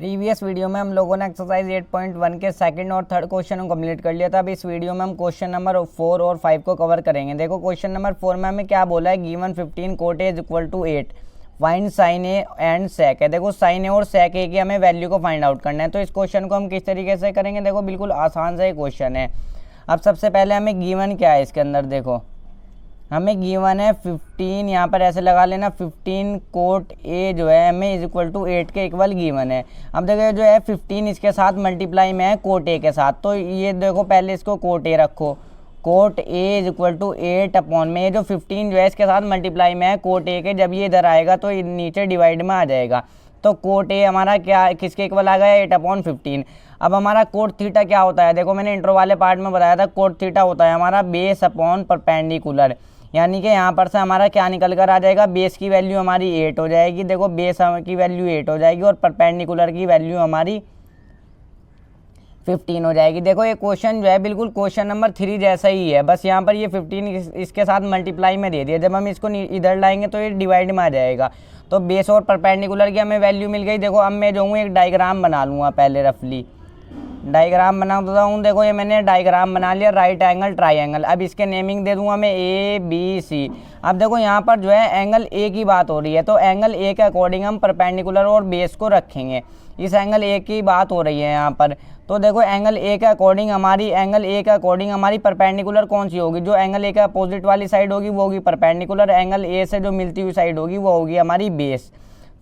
Previous video में हम लोगों ने एक्सरसाइज 8.1 के सेकंड और थर्ड क्वेश्चन को कंप्लीट कर लिया था। अब इस वीडियो में हम क्वेश्चन नंबर 4 और 5 को कवर करेंगे। देखो क्वेश्चन नंबर 4 में हमें क्या बोला है, given 15 cot A is equal to 8, find sine A and sec है। देखो साइन ए और सेक ए की हमें वैल्यू को फाइंड आउट करना है। तो इस क्वेश्चन को हम किस तरीके से करेंगे, देखो बिल्कुल आसान सा क्वेश्चन है। अब सबसे पहले हमें गिवन क्या है इसके अंदर, देखो हमें गिवन है 15, यहाँ पर ऐसे लगा लेना 15 कोट ए जो है हमें इज इक्वल टू 8 के इक्वल गिवन है। अब देखो जो है 15 इसके साथ मल्टीप्लाई में है कोट ए के साथ, तो ये देखो पहले इसको कोट ए रखो, cot A is equal to 8 upon में ये जो 15 जो है इसके साथ मल्टीप्लाई में है कोट ए के, जब ये इधर आएगा तो ये नीचे डिवाइड में आ जाएगा। तो कोट ए हमारा क्या किसके इक्वल आ गया, 8/15। अब हमारा कोट थीटा क्या होता है, देखो मैंने इंट्रो वाले पार्ट में बताया था, कोट थीटा होता है हमारा बेस अपॉन परपेंडिकुलर, यानी कि यहाँ पर से हमारा क्या निकल कर आ जाएगा, बेस की वैल्यू हमारी 8 हो जाएगी। देखो बेस की वैल्यू 8 हो जाएगी और परपेंडिकुलर की वैल्यू हमारी 15 हो जाएगी। देखो ये क्वेश्चन जो है बिल्कुल क्वेश्चन नंबर 3 जैसा ही है, बस यहाँ पर ये 15 इसके साथ मल्टीप्लाई में दे दिया, जब हम इसको इधर लाएंगे तो ये डिवाइड में आ जाएगा। तो बेस और परपेंडिकुलर की हमें वैल्यू मिल गई। देखो अब मैं जो हूँ एक डायग्राम बना लूँगा, पहले रफली डायग्राम बनाता हूँ। देखो ये मैंने डायग्राम बना लिया, राइट एंगल ट्राइंगल। अब इसके नेमिंग दे दूंगा मैं ए बी सी। अब देखो यहाँ पर जो है एंगल ए की बात हो रही है, तो एंगल ए के अकॉर्डिंग हम परपेंडिकुलर और बेस को रखेंगे। इस एंगल ए की बात हो रही है यहाँ पर, तो देखो एंगल ए के अकॉर्डिंग हमारी परपेंडिकुलर कौन सी होगी, जो एंगल ए के अपोजिट वाली साइड होगी वो होगी परपेंडिकुलर, एंगल ए से जो मिलती हुई साइड होगी वो होगी हमारी बेस।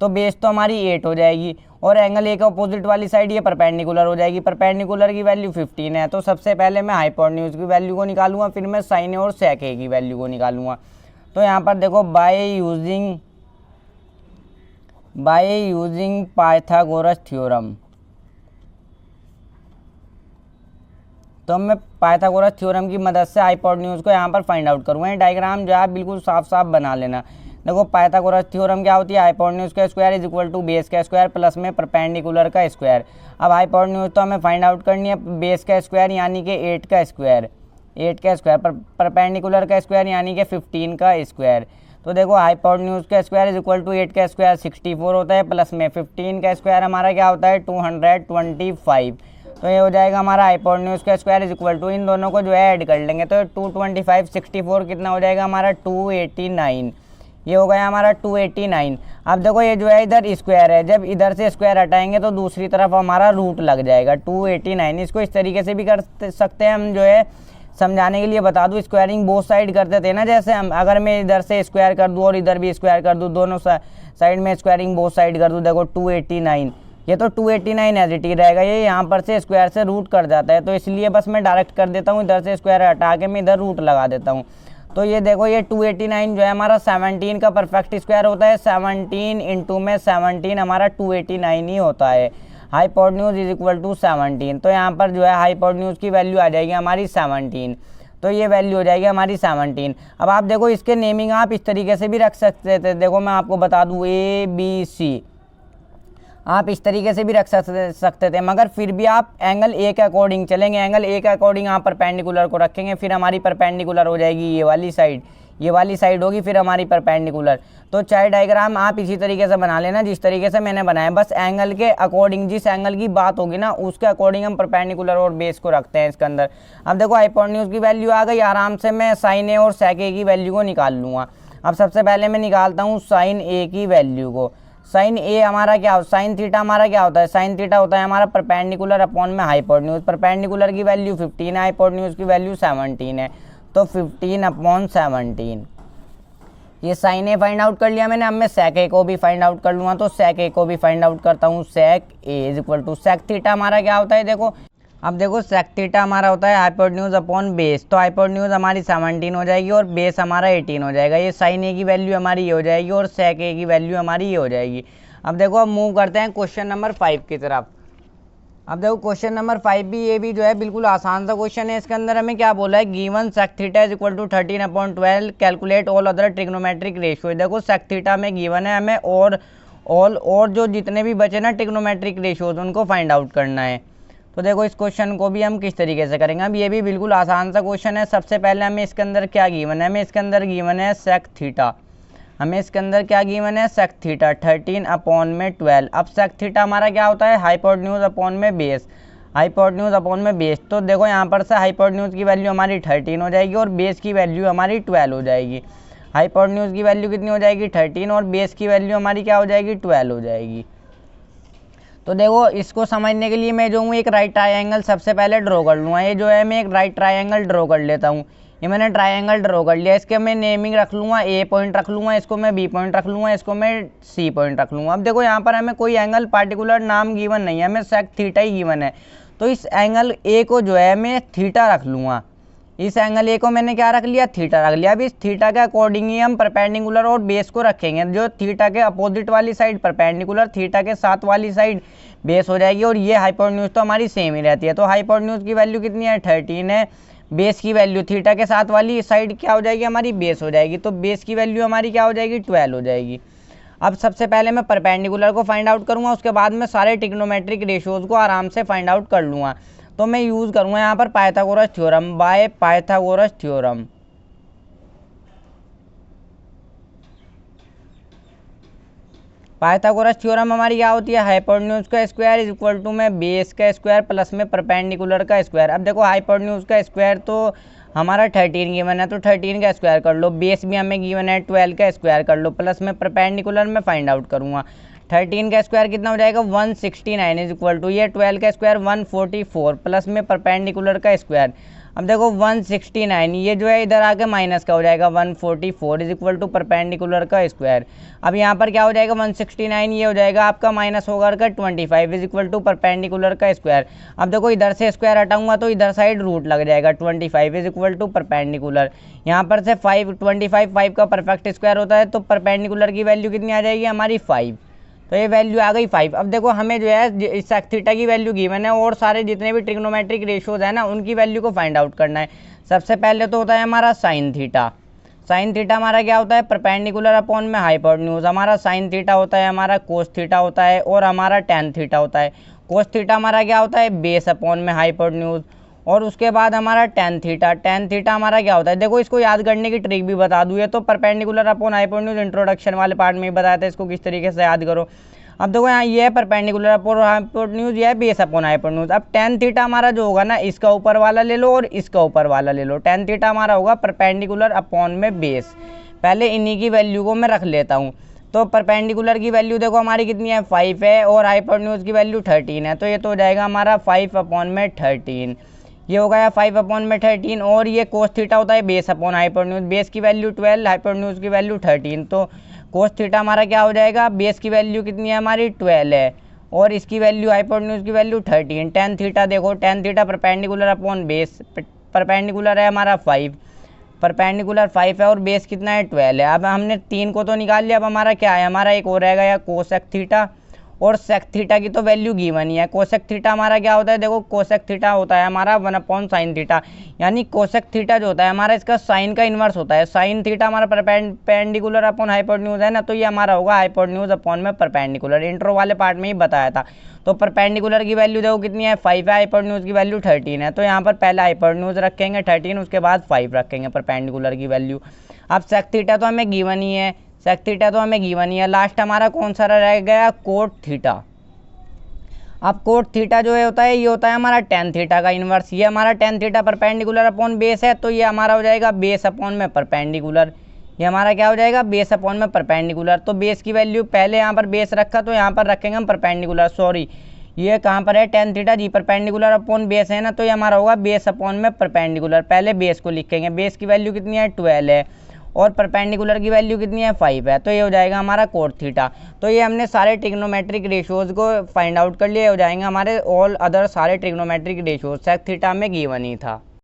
तो बेस तो हमारी 8 हो जाएगी और एंगल ए के अपोजिट वाली साइड ये परपेंडिकुलर हो जाएगी। परपेंडिकुलर की वैल्यू 15 है, तो सबसे पहले मैं हाइपोटेन्यूज की वैल्यू को निकालूंगा, फिर मैं साइन ए और सेक ए की वैल्यू को निकालूंगा। तो यहाँ पर देखो बाय यूजिंग पाइथागोरस थ्योरम, तो मैं पाइथागोरस थ्योरम की मदद से हाइपोटेन्यूज को यहाँ पर फाइंड आउट करूँगा। डायग्राम जो है बिल्कुल साफ साफ बना लेना। देखो पाइथागोरस थ्योरम क्या होती है, हाइपोटेन्यूज का square is equal to base का स्क्वायर प्लस में परपेंडिकुलर का स्क्वायर। अब हाइपोटेन्यूज तो हमें फाइंड आउट करनी है, बेस का स्क्वायर यानी कि 8 का स्क्वायर, परपेंडिकुलर का स्क्वायर यानी कि 15 का स्क्वायर। तो देखो हाइपोटेन्यूज का स्क्वायर इज इक्वल टू 8 का स्क्वायर 64 होता है, प्लस में 15 का स्क्वायर हमारा क्या होता है 225। तो ये हो जाएगा हमारा हाइपोटेन्यूज का स्क्वायर इज इक्वल टू, इन दोनों को जो है ऐड कर लेंगे तो 225 64 कितना हो जाएगा हमारा 289, ये हो गया हमारा 289। अब देखो ये जो है इधर स्क्वायर है, जब इधर से स्क्वायर हटाएंगे तो दूसरी तरफ हमारा रूट लग जाएगा 289। इसको इस तरीके से भी कर सकते हैं हम, जो है समझाने के लिए बता दूं, स्क्वायरिंग बोथ साइड करते थे ना, जैसे हम अगर मैं इधर से स्क्वायर कर दूं और इधर भी स्क्वायर कर दूं, दोनों साइड में स्क्वायरिंग बोथ साइड कर दूं, देखो 289, ये तो 289 एज इट इज रहेगा, ये यहाँ पर से स्क्वायर से रूट कर जाता है, तो इसलिए बस मैं डायरेक्ट कर देता हूँ, इधर से स्क्वायर हटा के मैं इधर रूट लगा देता हूँ। तो ये देखो ये 289 जो है हमारा 17 का परफेक्ट स्क्वायर होता है, 17 इंटू में 17 हमारा 289 ही होता है। हाइपोटेन्यूज इज इक्वल टू 17, तो यहाँ पर जो है हाइपोटेन्यूज की वैल्यू आ जाएगी हमारी 17, तो ये वैल्यू हो जाएगी हमारी 17। अब आप देखो इसके नेमिंग आप इस तरीके से भी रख सकते थे, देखो मैं आपको बता दूँ ए बी सी, आप इस तरीके से भी रख सकते थे, मगर फिर भी आप एंगल ए के अकॉर्डिंग चलेंगे, एंगल ए के अकॉर्डिंग आप परपेंडिकुलर को रखेंगे, फिर हमारी परपेंडिकुलर हो जाएगी ये वाली साइड होगी फिर हमारी परपेंडिकुलर। तो चाहे डायग्राम आप इसी तरीके से बना लेना जिस तरीके से मैंने बनाया, बस एंगल के अकॉर्डिंग, जिस एंगल की बात होगी ना उसके अकॉर्डिंग हम परपेंडिकुलर और बेस को रखते हैं इसके अंदर। अब देखो हाइपोटेन्यूज की वैल्यू आ गई, आराम से मैं साइन ए और सेक ए की वैल्यू को निकाल लूँगा। अब सबसे पहले मैं निकालता हूँ साइन ए की वैल्यू को। साइन ए हमारा क्या होता है, साइन थीटा हमारा क्या होता है, साइन थीटा होता है हमारा परपेंडिकुलर अपॉन में हाइपोटेन्यूज। परपेंडिकुलर की वैल्यू 15 है, हाइपोटेन्यूज की वैल्यू 17 है, तो 15/17। ये साइन ए फाइंड आउट कर लिया मैंने। अब मैं सेक ए को भी फाइंड आउट कर लूँगा, तो सेक ए को भी फाइंड आउट करता हूँ। Sec A is equal to sec theta हमारा क्या होता है, देखो अब देखो सेक थीटा हमारा होता है हाइपोटेन्यूज अपॉन बेस, तो हाइपोटेन्यूज हमारी 17 हो जाएगी और बेस हमारा 18 हो जाएगा। ये साइन ए की वैल्यू हमारी ये हो जाएगी और सेक ए की वैल्यू हमारी ये हो जाएगी। अब देखो अब मूव करते हैं क्वेश्चन नंबर 5 की तरफ। अब देखो क्वेश्चन नंबर 5 भी ये भी जो है बिल्कुल आसान सा क्वेश्चन है। इसके अंदर हमें क्या बोला है, given sec theta is equal to 13/12 calculate all other trigonometric ratio. देखो सेक थीटा में गिवन है हमें और जो जितने भी बचे ना ट्रिग्नोमेट्रिक रेशियोज उनको फाइंड आउट करना है। तो देखो इस क्वेश्चन को भी हम किस तरीके से करेंगे। अब ये भी बिल्कुल आसान सा क्वेश्चन है। सबसे पहले हमें इसके अंदर क्या गिवन है, हमें इसके अंदर गिवन है सेक थीटा। हमें इसके अंदर क्या गिवन है, सेक थीटा 13/12। अब सेक थीटा हमारा क्या होता है, हाइपोटेन्यूज अपॉन में बेस, हाइपोटेन्यूज अपॉन में बेस। तो देखो यहाँ पर से हाइपोटेन्यूज की वैल्यू हमारी 13 हो जाएगी और बेस की वैल्यू हमारी 12 हो जाएगी। हाइपोटेन्यूज की वैल्यू कितनी हो जाएगी, 13, और बेस की वैल्यू हमारी क्या हो जाएगी, 12 हो जाएगी। तो देखो इसको समझने के लिए मैं जो हूँ एक राइट ट्रायंगल सबसे पहले ड्रॉ कर लूँगा। ये जो है मैं एक राइट ट्रायंगल ड्रॉ कर लेता हूँ। ये मैंने ट्रायंगल ड्रॉ कर लिया, इसके मैं नेमिंग रख लूँगा, ए पॉइंट रख लूँगा, इसको मैं बी पॉइंट रख लूँगा, इसको मैं सी पॉइंट रख लूँगा। अब देखो यहाँ पर हमें कोई एंगल पार्टिकुलर नाम गिवन नहीं है, हमें सेक थीटा ही गिवन है। तो इस एंगल ए को जो है मैं थीटा रख लूँगा, इस एंगल ए को मैंने क्या रख लिया, थीटा रख लिया। अब इस थीटा के अकॉर्डिंग ही हम परपेंडिकुलर और बेस को रखेंगे। जो थीटा के अपोजिट वाली साइड परपेंडिकुलर, थीटा के साथ वाली साइड बेस हो जाएगी, और ये हाइपोटेन्यूज तो हमारी सेम ही रहती है। तो हाइपोटेन्यूज की वैल्यू कितनी है, 13 है। बेस की वैल्यू थीटा के साथ वाली साइड क्या हो जाएगी, हमारी बेस हो जाएगी। तो बेस की वैल्यू हमारी क्या हो जाएगी, 12 हो जाएगी। अब सबसे पहले मैं परपेंडिकुलर को फाइंड आउट करूँगा, उसके बाद मैं सारे ट्रिग्नोमेट्रिक रेशियोज को आराम से फाइंड आउट कर लूँगा। तो मैं यूज़ करूँगा यहाँ पर Pythagoras theorem, by Pythagoras theorem. Pythagoras theorem हमारी क्या होती है, हाइपोटेन्यूज का स्क्वायर इज इक्वल टू में बेस का स्क्वायर प्लस में परपेंडिकुलर का स्क्वायर। अब देखो हाइपोटेन्यूज का स्क्वायर तो हमारा 13 गिवन है, तो 13 का स्क्वायर कर लो, बेस भी हमें गिवन है 12 का स्क्वायर कर लो, प्लस में परपेंडिकुलर में फाइंड आउट करूँगा। 13 का स्क्वायर कितना हो जाएगा, 169 इज इक्वल टू ये 12 का स्क्वायर 144 प्लस में परपेंडिकुलर का स्क्वायर। अब देखो 169 ये जो है इधर आके माइनस का हो जाएगा 144 इज इक्वल टू परपेंडिकुलर का स्क्वायर। अब यहाँ पर क्या हो जाएगा 169 ये हो जाएगा आपका माइनस होगा का 25 इज इक्वल टू परपेंडिकुलर का स्क्वायर। अब देखो इधर से स्क्वायर हटाऊंगा तो इधर साइड रूट लग जाएगा 25 इज इक्वल टू परपेंडिकुलर। यहाँ पर से 5 का परफेक्ट स्क्वायर होता है, तो परपेंडिकुलर की वैल्यू कितनी आ जाएगी हमारी 5। तो ये वैल्यू आ गई 5। अब देखो हमें जो है सेक थीटा की वैल्यू गिवन है और सारे जितने भी ट्रिग्नोमेट्रिक रेशियोज है ना उनकी वैल्यू को फाइंड आउट करना है। सबसे पहले तो होता है हमारा साइन थीटा। साइन थीटा हमारा क्या होता है, परपेंडिकुलर अपॉन में हाइपोटेन्यूज। हमारा साइन थीटा होता है, हमारा कोस थीटा होता है, और हमारा टेन थीटा होता है। कोस थीटा हमारा क्या होता है, बेस अपॉन में हाइपोटेन्यूज। और उसके बाद हमारा टेन थीटा हमारा क्या होता है, देखो इसको याद करने की ट्रिक भी बता दूँ। ये तो परपेंडिकुलर अपॉन हाइपोटेन्यूज इंट्रोडक्शन वाले पार्ट में ही बताया था, इसको किस तरीके से याद करो। अब देखो यहाँ ये है परपेंडिकुलर अपॉन हाइपोटेन्यूज, ये है बेस अपॉन हाइपोटेन्यूज। अब टेन थीटा हमारा जो होगा ना, इसका ऊपर वाला ले लो और इसका ऊपर वाला ले लो। टेन थीटा हमारा होगा परपेंडिकुलर अपॉन में बेस। पहले इन्हीं की वैल्यू को मैं रख लेता हूँ। तो परपेंडिकुलर की वैल्यू देखो हमारी कितनी है, 5 है, और हाइपोटेन्यूज की वैल्यू 13 है। तो ये तो हो जाएगा हमारा 5 अपॉन में 13। ये हो गया 5 अपॉन में 13। और ये कोस थीटा होता है बेस अपॉन हाइपोटेन्यूज। बेस की वैल्यू 12, हाइपोटेन्यूज की वैल्यू 13। तो कोस थीटा हमारा क्या हो जाएगा, बेस की वैल्यू कितनी है हमारी 12 है, और इसकी वैल्यू हाइपोटेन्यूज की वैल्यू 13। टेन थीटा देखो, tan theta perpendicular upon base, perpendicular है हमारा 5, परपेंडिकुलर 5 है, और बेस कितना है 12 है। अब हमने 3 को तो निकाल लिया, अब हमारा क्या है, हमारा एक और रहेगा या कोसेक थीटा। और सेक थीटा की तो वैल्यू गिवन ही है। कोसेक थीटा हमारा क्या होता है, देखो कोसेक थीटा होता है हमारा 1 अपॉन साइन थीटा। यानी कोसेक थीटा जो होता है हमारा इसका साइन का इन्वर्स होता है। साइन थीटा हमारा परपेंडिकुलर अपॉन हाइपोटेन्यूज है ना, तो ये हमारा होगा हाइपोटेन्यूज अपॉन में परपेंडिकुलर। इंट्रो वाले पार्ट में ही बताया था। तो परपेंडिकुलर की वैल्यू देखो कितनी है, 5 है, हाइपोटेन्यूज की वैल्यू 13 है। तो यहाँ पर पहले हाइपोटेन्यूज रखेंगे 13, उसके बाद 5 रखेंगे परपेंडिकुलर की वैल्यू। अब सेक थीटा तो हमें गिवन ही है, सेक थीटा तो हमें गिवन ही है। लास्ट हमारा कौन सा रह गया, कोट थीटा। अब कोट थीटा जो है होता है, ये होता है हमारा टेन थीटा का इन्वर्स। ये हमारा tan theta perpendicular upon base है, तो ये हमारा हो जाएगा बेस अपॉन में परपेंडिकुलर। ये हमारा क्या हो जाएगा, बेस अपॉन में परपेंडिकुलर। तो बेस की वैल्यू पहले यहाँ पर बेस रखा, तो यहाँ पर रखेंगे हम परपेंडिकुलर। सॉरी, ये कहाँ पर है, टेन थीटा जी परपेंडिकुलर अपॉन बेस है ना, तो ये हमारा होगा बेस अपॉन में परपेंडिकुलर। पहले बेस को लिखेंगे, बेस की वैल्यू कितनी है 12 है, और परपेंडिकुलर की वैल्यू कितनी है 5 है। तो ये हो जाएगा हमारा कोट थीटा। तो ये हमने सारे ट्रिग्नोमेट्रिक रेशियोज को फाइंड आउट कर लिए, हो जाएंगे हमारे ऑल अदर सारे ट्रिग्नोमेट्रिक रेशियोज। सेक थीटा में गिवन ही था।